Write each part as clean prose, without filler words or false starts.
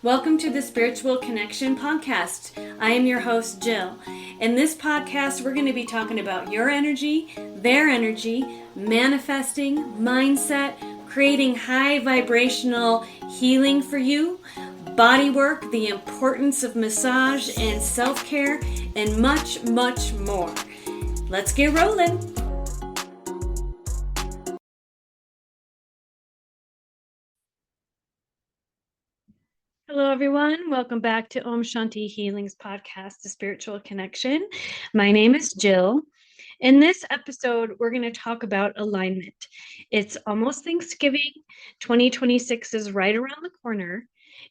Welcome to the Spiritual Connection Podcast. I am your host, Jill. In this podcast, we're going to be talking about your energy, their energy, manifesting, mindset, creating high vibrational healing for you, body work, the importance of massage and self-care, and much, much more. Let's get rolling. Hello, everyone. Welcome back to Om Shanti Healing's podcast, The Spiritual Connection. My name is Jill. In this episode, we're going to talk about alignment. It's almost Thanksgiving. 2026 is right around the corner,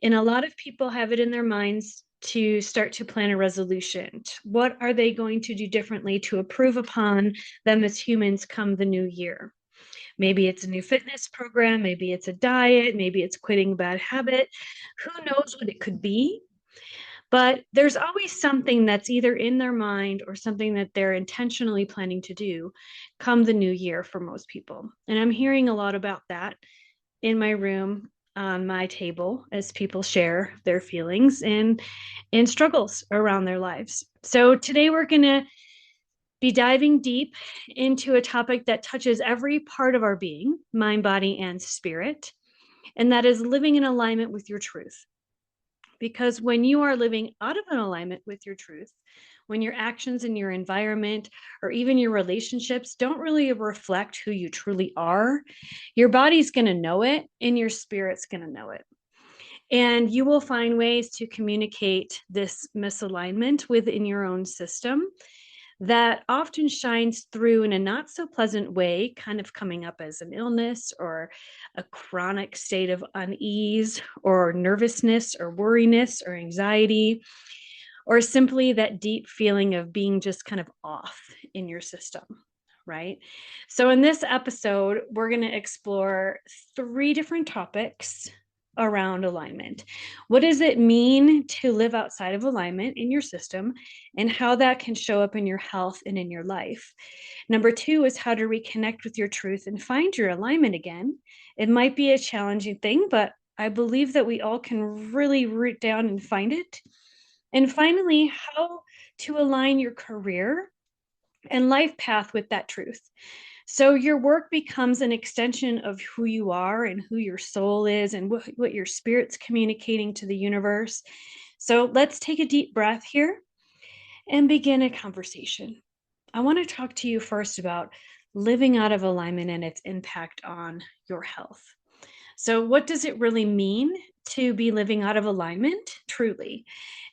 and a lot of people have it in their minds to start to plan a resolution. What are they going to do differently to improve upon them as humans come the new year? Maybe it's a new fitness program, maybe it's a diet, maybe it's quitting a bad habit. Who knows what it could be? But there's always something that's either in their mind or something that they're intentionally planning to do come the new year for most people. And I'm hearing a lot about that in my room on my table as people share their feelings and struggles around their lives. So today we're going to be diving deep into a topic that touches every part of our being, mind, body, and spirit, and that is living in alignment with your truth. Because when you are living out of an alignment with your truth, when your actions in your environment or even your relationships don't really reflect who you truly are, your body's going to know it and your spirit's going to know it. And you will find ways to communicate this misalignment within your own system that often shines through in a not so pleasant way, kind of coming up as an illness or a chronic state of unease or nervousness or worriness or anxiety, or simply that deep feeling of being just kind of off in your system, right? So in this episode, we're going to explore 3 different topics around alignment. What does it mean to live outside of alignment in your system and how that can show up in your health and in your life? Number 2 is how to reconnect with your truth and find your alignment again. It might be a challenging thing, but I believe that we all can really root down and find it. And finally, how to align your career and life path with that truth. So your work becomes an extension of who you are and who your soul is and what your spirit's communicating to the universe. So let's take a deep breath here and begin a conversation. I want to talk to you first about living out of alignment and its impact on your health. So what does it really mean to be living out of alignment? Truly.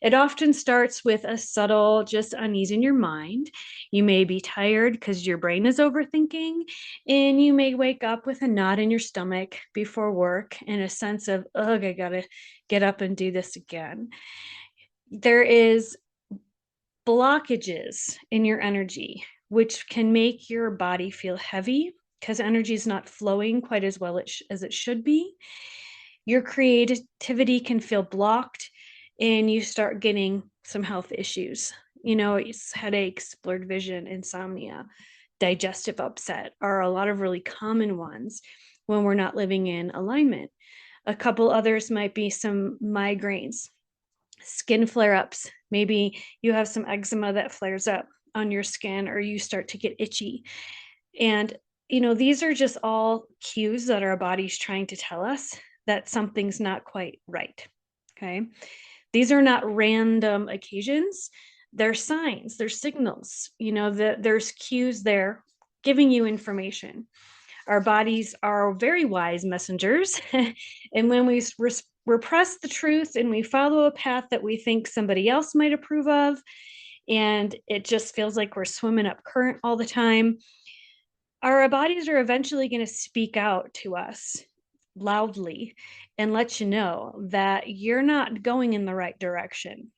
It often starts with a subtle, just unease in your mind. You may be tired because your brain is overthinking, and you may wake up with a knot in your stomach before work and a sense of, ugh, I gotta get up and do this again. There is blockages in your energy, which can make your body feel heavy because energy is not flowing quite as well as it should be. Your creativity can feel blocked and you start getting some health issues. It's headaches, blurred vision, insomnia, digestive upset are a lot of really common ones when we're not living in alignment. A couple others might be some migraines, skin flare-ups. Maybe you have some eczema that flares up on your skin or you start to get itchy. And these are just all cues that our body's trying to tell us that something's not quite right. Okay. These are not random occasions. They're signs, they're signals, there's cues there giving you information. Our bodies are very wise messengers. And when we repress the truth and we follow a path that we think somebody else might approve of, and it just feels like we're swimming up current all the time, our bodies are eventually going to speak out to us loudly and let you know that you're not going in the right direction.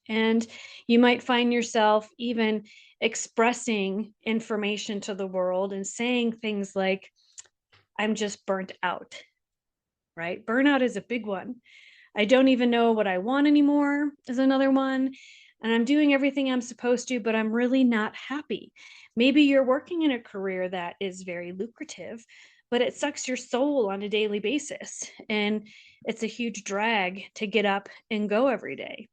And you might find yourself even expressing information to the world and saying things like, I'm just burnt out, right? Burnout is a big one. I don't even know what I want anymore is another one. And I'm doing everything I'm supposed to, but I'm really not happy. Maybe you're working in a career that is very lucrative, but it sucks your soul on a daily basis. And it's a huge drag to get up and go every day.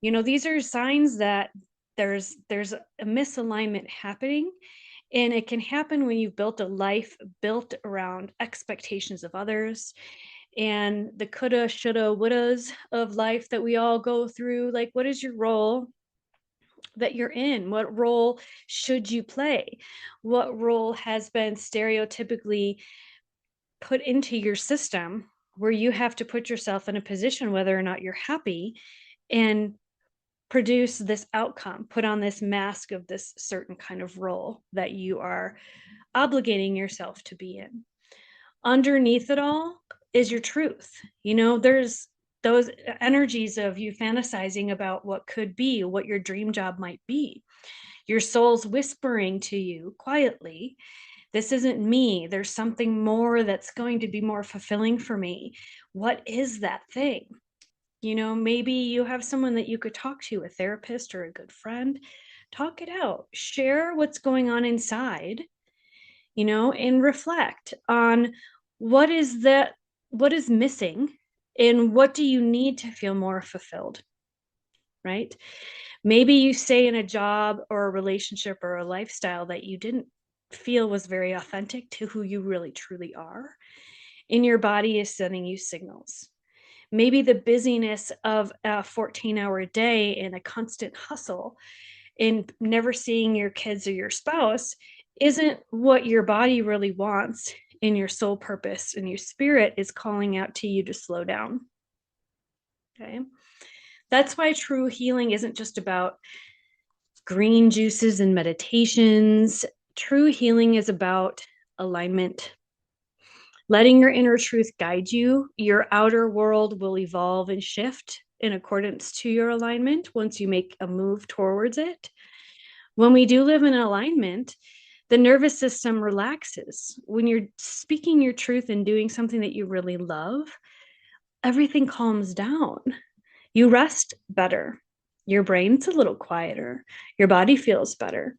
These are signs that there's a misalignment happening, and it can happen when you've built a life built around expectations of others and the coulda, shoulda, wouldas of life that we all go through. Like, what is your role that you're in? What role should you play? What role has been stereotypically put into your system where you have to put yourself in a position, whether or not you're happy, and produce this outcome, put on this mask of this certain kind of role that you are obligating yourself to be in. Underneath it all is your truth. There's those energies of you fantasizing about what could be, what your dream job might be. Your soul's whispering to you quietly, this isn't me. There's something more that's going to be more fulfilling for me. What is that thing? Maybe you have someone that you could talk to, a therapist or a good friend. Talk it out. Share what's going on inside, and reflect on what is missing, and what do you need to feel more fulfilled, right? Maybe you stay in a job or a relationship or a lifestyle that you didn't feel was very authentic to who you really truly are, and your body is sending you signals. Maybe the busyness of a 14-hour day and a constant hustle and never seeing your kids or your spouse isn't what your body really wants, and your soul purpose and your spirit is calling out to you to slow down. Okay. That's why true healing isn't just about green juices and meditations. True healing is about alignment. Letting your inner truth guide you. Your outer world will evolve and shift in accordance to your alignment once you make a move towards it. When we do live in alignment, the nervous system relaxes. When you're speaking your truth and doing something that you really love, everything calms down. You rest better. Your brain's a little quieter. Your body feels better.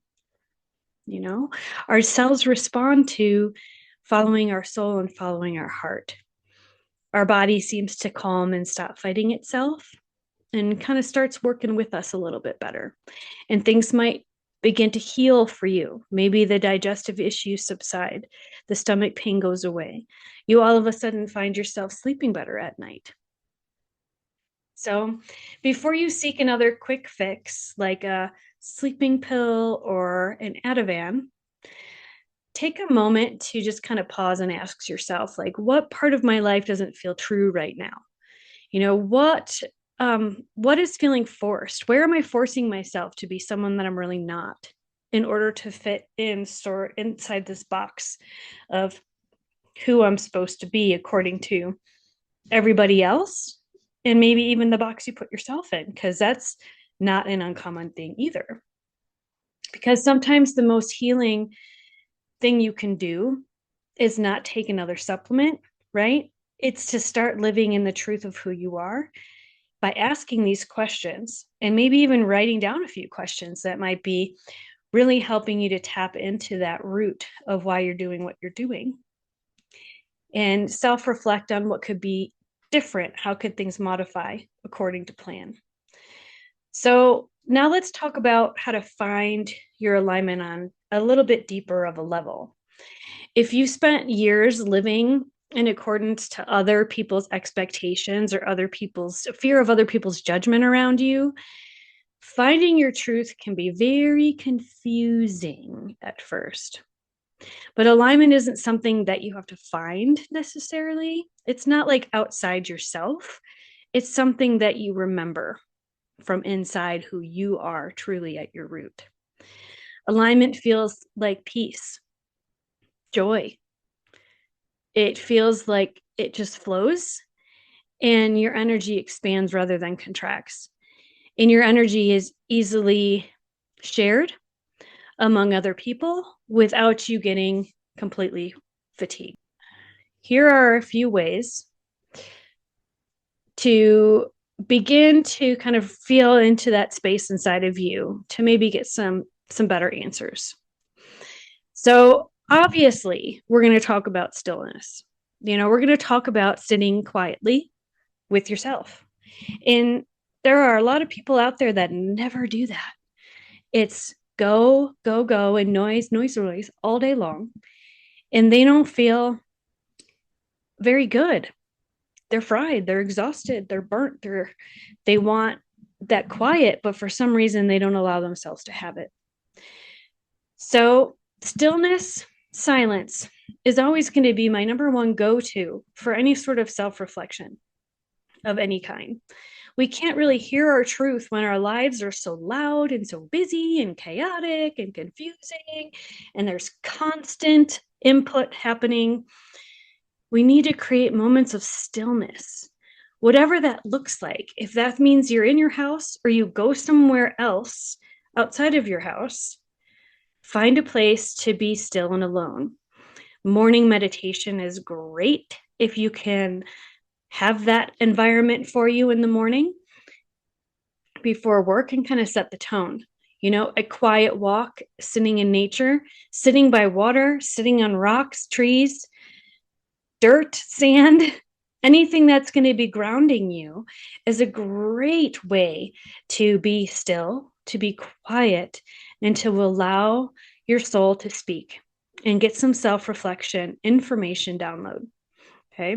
Our cells respond to following our soul and following our heart. Our body seems to calm and stop fighting itself and kind of starts working with us a little bit better. And things might begin to heal for you. Maybe the digestive issues subside. The stomach pain goes away. You all of a sudden find yourself sleeping better at night. So before you seek another quick fix, like a sleeping pill or an Ativan, take a moment to just kind of pause and ask yourself, like, what part of my life doesn't feel true right now? What is feeling forced? Where am I forcing myself to be someone that I'm really not in order to fit inside this box of who I'm supposed to be according to everybody else, and maybe even the box you put yourself in, because that's not an uncommon thing either. Because sometimes the most healing thing you can do is not take another supplement, right? It's to start living in the truth of who you are by asking these questions, and maybe even writing down a few questions that might be really helping you to tap into that root of why you're doing what you're doing, and self-reflect on what could be different. How could things modify according to plan? So now let's talk about how to find your alignment on a little bit deeper of a level. If you spent years living in accordance to other people's expectations or other people's fear of other people's judgment around you, finding your truth can be very confusing at first. But alignment isn't something that you have to find necessarily. It's not like outside yourself. It's something that you remember from inside who you are truly at your root. Alignment feels like peace, joy. It feels like it just flows, and your energy expands rather than contracts. And your energy is easily shared among other people without you getting completely fatigued. Here are a few ways to begin to kind of feel into that space inside of you to maybe get some better answers. So Obviously, we're going to talk about stillness. We're going to talk about sitting quietly with yourself. And there are a lot of people out there that never do that. It's go, go, go, and noise, noise, noise all day long. And they don't feel very good. They're fried, they're exhausted, they're burnt, they want that quiet, but for some reason they don't allow themselves to have it. So stillness, silence is always going to be my number one go-to for any sort of self-reflection of any kind. We can't really hear our truth when our lives are so loud and so busy and chaotic and confusing, and there's constant input happening. We need to create moments of stillness, whatever that looks like. If that means you're in your house or you go somewhere else outside of your house, find a place to be still and alone. Morning meditation is great if you can have that environment for you in the morning before work and kind of set the tone. A quiet walk, sitting in nature, sitting by water, sitting on rocks, trees, dirt, sand, anything that's going to be grounding you is a great way to be still, to be quiet, and to allow your soul to speak and get some self-reflection, information download. Okay.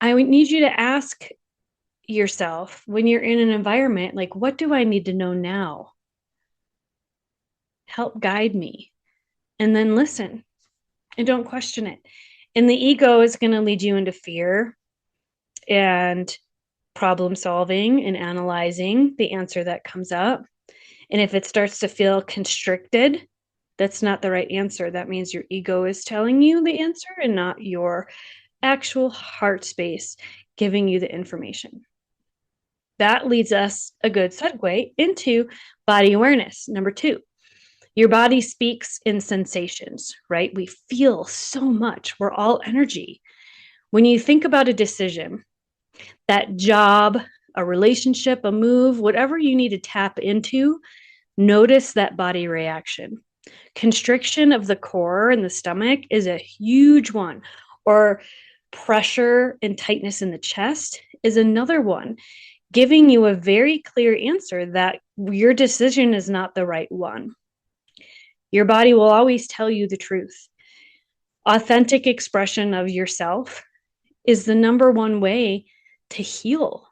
I need you to ask yourself when you're in an environment, like, what do I need to know now? Help guide me. And then listen and don't question it. And the ego is going to lead you into fear and problem solving and analyzing the answer that comes up. And if it starts to feel constricted, that's not the right answer. That means your ego is telling you the answer and not your actual heart space giving you the information. That leads us a good segue into body awareness. Number 2, your body speaks in sensations, right? We feel so much. We're all energy. When you think about a decision, that job, a relationship, a move, whatever you need to tap into, notice that body reaction. Constriction of the core and the stomach is a huge one, or pressure and tightness in the chest is another one, giving you a very clear answer that your decision is not the right one. Your body will always tell you the truth. Authentic expression of yourself is the number one way to heal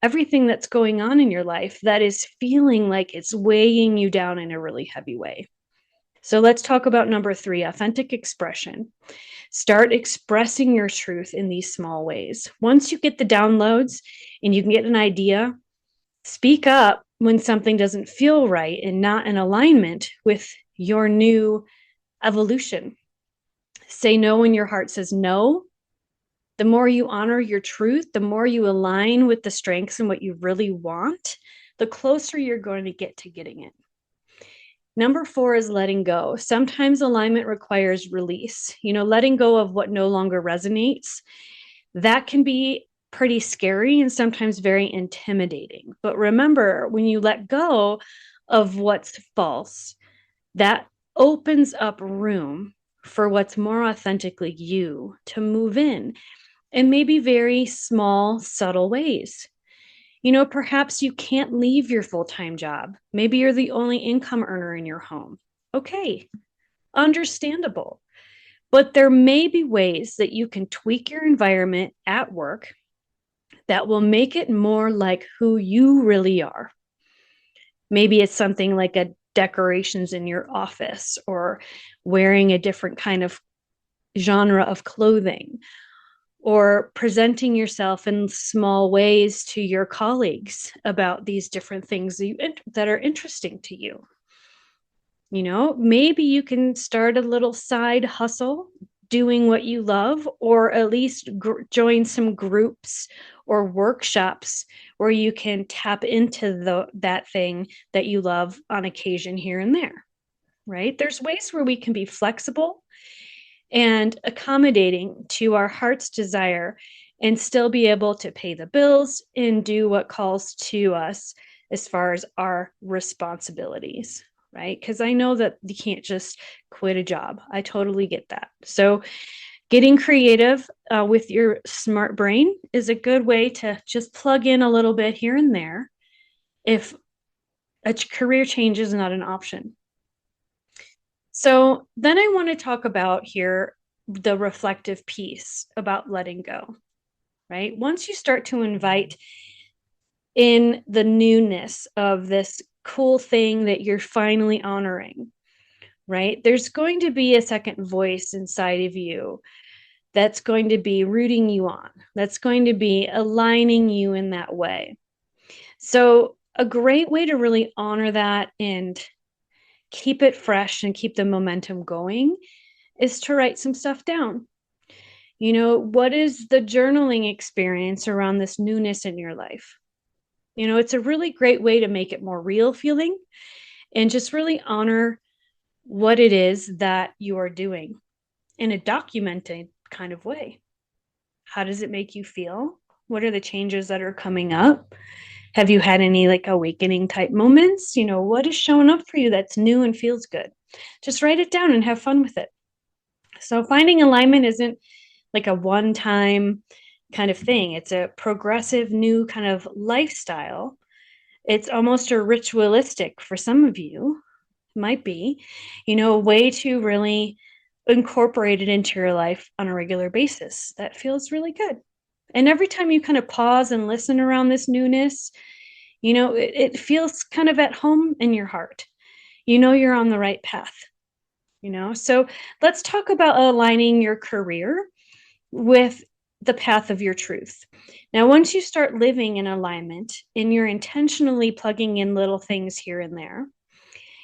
everything that's going on in your life that is feeling like it's weighing you down in a really heavy way. So let's talk about number 3, authentic expression. Start expressing your truth in these small ways. Once you get the downloads and you can get an idea, speak up when something doesn't feel right and not in alignment with your new evolution. Say no when your heart says no. The more you honor your truth, the more you align with the strengths and what you really want, the closer you're going to get to getting it. Number 4 is letting go. Sometimes alignment requires release, letting go of what no longer resonates. That can be pretty scary and sometimes very intimidating. But remember, when you let go of what's false, that opens up room for what's more authentically you to move in maybe very small, subtle ways. Perhaps you can't leave your full-time job. Maybe you're the only income earner in your home. Okay, understandable. But there may be ways that you can tweak your environment at work that will make it more like who you really are. Maybe it's something like a decorations in your office or wearing a different kind of genre of clothing, or presenting yourself in small ways to your colleagues about these different things that are interesting to you. Maybe you can start a little side hustle doing what you love, or at least join some groups or workshops where you can tap into that thing that you love on occasion here and there, right? There's ways where we can be flexible and accommodating to our heart's desire and still be able to pay the bills and do what calls to us as far as our responsibilities, right? Because I know that you can't just quit a job. I totally get that. So getting creative with your smart brain is a good way to just plug in a little bit here and there if a career change is not an option. So then I want to talk about here the reflective piece about letting go, right? Once you start to invite in the newness of this cool thing that you're finally honoring, right? There's going to be a second voice inside of you that's going to be rooting you on, that's going to be aligning you in that way. So, a great way to really honor that and keep it fresh and keep the momentum going is to write some stuff down. What is the journaling experience around this newness in your life? It's a really great way to make it more real feeling and just really honor what it is that you are doing in a documented kind of way. How does it make you feel? What are the changes that are coming up? Have you had any like awakening type moments? What is showing up for you that's new and feels good? Just write it down and have fun with it. So finding alignment isn't like a one-time kind of thing. It's a progressive new kind of lifestyle. It's almost a ritualistic for some of you, might be, a way to really incorporate it into your life on a regular basis. That feels really good. And every time you kind of pause and listen around this newness, it feels kind of at home in your heart. You're on the right path. So let's talk about aligning your career with the path of your truth. Now, once you start living in alignment and you're intentionally plugging in little things here and there,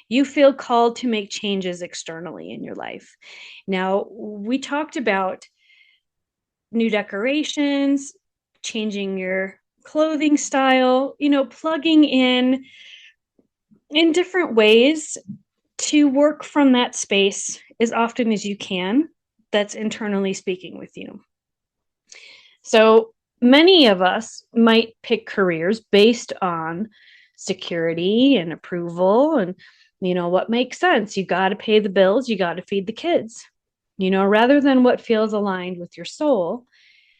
you feel called to make changes externally in your life. Now, we talked about new decorations, changing your clothing style, plugging in different ways to work from that space as often as you can that's internally speaking with you. So many of us might pick careers based on security and approval and what makes sense. You got to pay the bills, you got to feed the kids, rather than what feels aligned with your soul.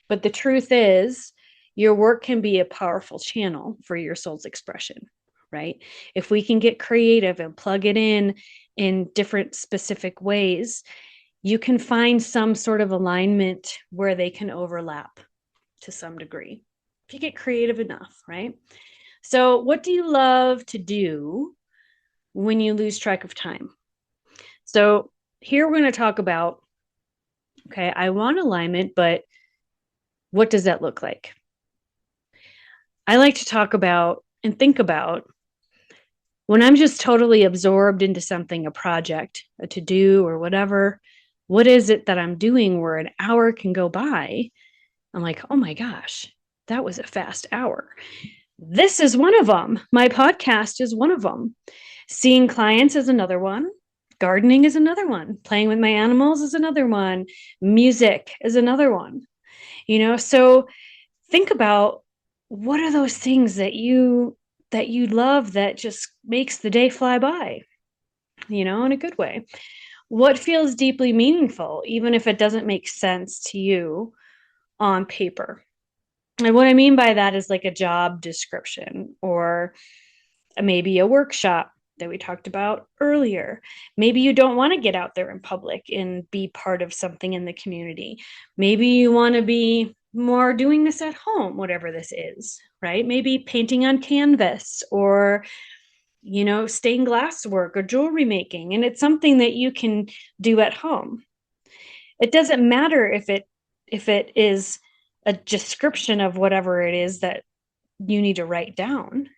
But the truth is, your work can be a powerful channel for your soul's expression, right? If we can get creative and plug it in different specific ways, you can find some sort of alignment where they can overlap to some degree. If you get creative enough, right? So, what do you love to do when you lose track of time? So, here we're going to talk about, okay, I want alignment, but what does that look like? I like to talk about and think about when I'm just totally absorbed into something, a project, a to-do or whatever, what is it that I'm doing where an hour can go by? I'm like, oh my gosh, that was a fast hour. This is one of them. My podcast is one of them. Seeing clients is another one. Gardening is another one. Playing with my animals is another one. Music is another one. So think about what are those things that you love that just makes the day fly by, in a good way. What feels deeply meaningful, even if it doesn't make sense to you on paper. And what I mean by that is like a job description or maybe a workshop that we talked about earlier. Maybe you don't want to get out there in public and be part of something in the community. Maybe you want to be more doing this at home, whatever this is, right? Maybe painting on canvas or, stained glass work or jewelry making. And it's something that you can do at home. It doesn't matter if it is a description of whatever it is that you need to write down.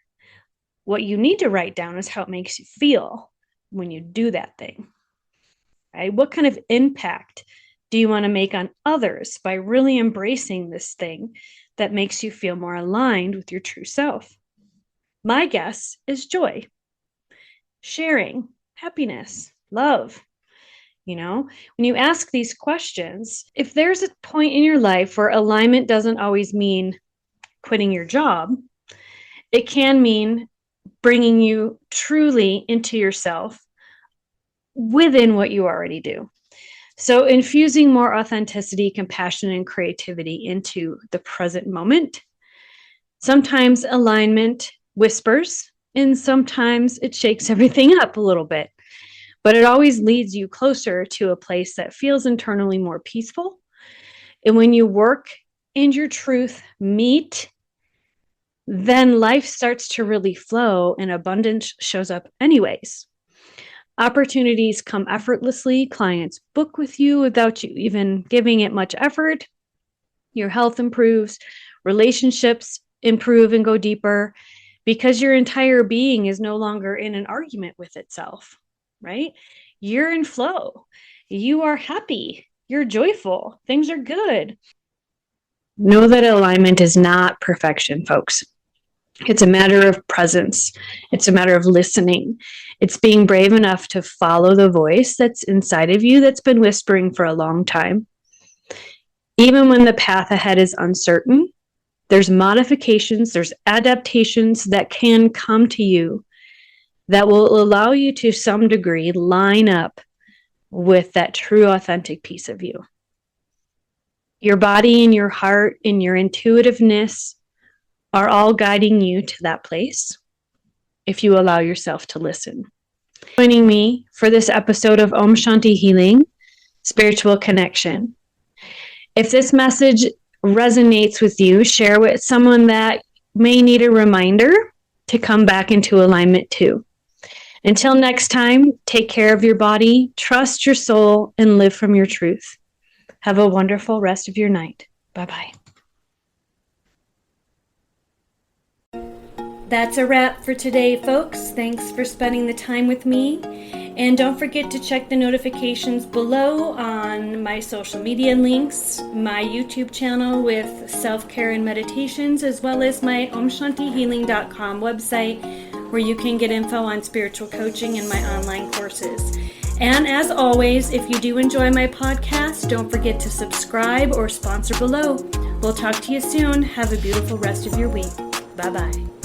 What you need to write down is how it makes you feel when you do that thing, right? What kind of impact do you want to make on others by really embracing this thing that makes you feel more aligned with your true self? My guess is joy, sharing, happiness, love. When you ask these questions, if there's a point in your life where alignment doesn't always mean quitting your job, it can mean bringing you truly into yourself within what you already do. So infusing more authenticity, compassion, and creativity into the present moment. Sometimes alignment whispers, and sometimes it shakes everything up a little bit. But it always leads you closer to a place that feels internally more peaceful. And when you work and your truth meet, then life starts to really flow and abundance shows up anyways. Opportunities come effortlessly. Clients book with you without you even giving it much effort. Your health improves. Relationships improve and go deeper because your entire being is no longer in an argument with itself, right? You're in flow. You are happy. You're joyful. Things are good. Know that alignment is not perfection, folks. It's a matter of presence. It's a matter of listening. It's being brave enough to follow the voice that's inside of you that's been whispering for a long time. Even when the path ahead is uncertain, there's modifications, there's adaptations that can come to you that will allow you to some degree line up with that true, authentic piece of you. Your body and your heart and your intuitiveness are all guiding you to that place if you allow yourself to listen. Joining me for this episode of Om Shanti Healing, Spiritual Connection. If this message resonates with you, share with someone that may need a reminder to come back into alignment too. Until next time, take care of your body, trust your soul, and live from your truth. Have a wonderful rest of your night. Bye-bye. That's a wrap for today, folks. Thanks for spending the time with me. And don't forget to check the notifications below on my social media links, my YouTube channel with self-care and meditations, as well as my omshantihealing.com website where you can get info on spiritual coaching and my online courses. And as always, if you do enjoy my podcast, don't forget to subscribe or sponsor below. We'll talk to you soon. Have a beautiful rest of your week. Bye-bye.